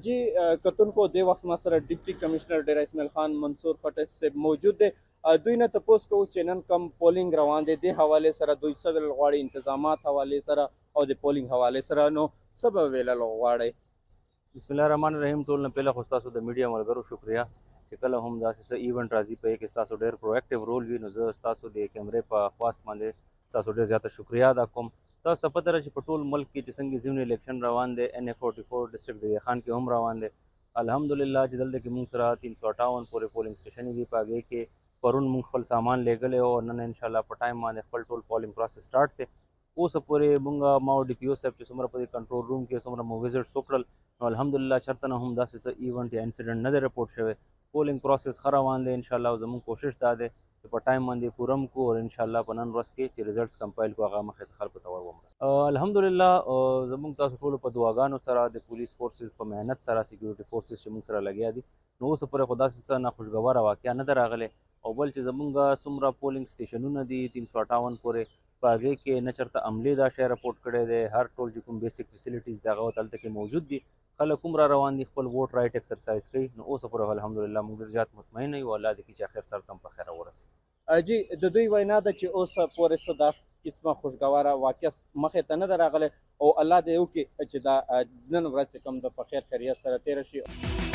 जी कतुनको दे वक्त ما سره ډیپټي کمشنر ډیر اسماعیل خان منصور پټک صاحب موجود دی. دوی نه تپوس کوو چې نن کم پولینګ روان دی د حوالې سره دوی څه ویل غواړي انتظامات حوالې سره او د پولینګ حوالې سره نو څه به ویلل غواړئ؟ بسم الله الرحمن الرحیم. ټول نه پهله خو ستاسو د میډیا ملګرو شکریا چې کله هم داسې څه ایونټ راځي په کې ستاسو ډېر پروएکټیو رول وي نو زه ستاسو د کیمرې په خواست باندې ستاسو ډېر زیاته شکریا ادا کوم. تاسو ته پته ده چې په ټول ملک کې چې څنګه ځینې الیکشن روان دی NA44 ډسټرکټ د خان کې هم روان دی. الحمدلله چې دلته کې موږ سره 358 پورې پولینګ سټیشن دي. په هغې کې پرون موږ خپل سامان لیږلی او نن انشاءالله په ټایم باندې خپل ټول پولینګ پروسس سټارټ دی. اوسه پورې موږ ما او DPO صاحب چې څومره په دې کنټرول روم کې څومره مو وزټس وکړل نو الحمدلله چېرته نه هم داسې څه ایونټ یا انسیډنټ نه دی رپورټ شوی. پولینګ پروسس ښه روان دی انشاءالله او زموږ کوشش دا دی چې په ټایم باندې پوره هم کړو او انشاءالله په نن ورځ کې چې ریزلټس کمپایل کړو هغه مخې ته خلکو ته ور ومرسوو. الحمدلله زموږ تاسو ټولو په دعاګانو سره د پولیس فورسز په محنت سره سیکیورټي فورسز چې موږ سره لګیا دي نو اوسه پورې خو داسې څه ناخوشګواره واقعه نه ده راغلی او بل چې زموږ څومره پولینګ سټیشنونه دي 358 پورې په هغې کې نه چېرته عملې دا شی رپورټ کړی دی. هر ټول چې کوم بیسک فیسیلیټیز د هغه دلته کې موجود دي. خلک هم را روان دي خپل ووټ رایټ ایکسرسایز کوي نو اوسه پورې الحمدلله موږ ډېر زیات مطمئن یو الله دې کړي چې اخر سر ته هم په خیره ورسي. جی د دوی وینا ده چې اوس پورې څه داسې قسمه خوشګواره واقع مخې ته نه ده راغلی او الله دې وکړي چې دا نن ورځ چې کوم د په خیر خیریت سره تېره شي.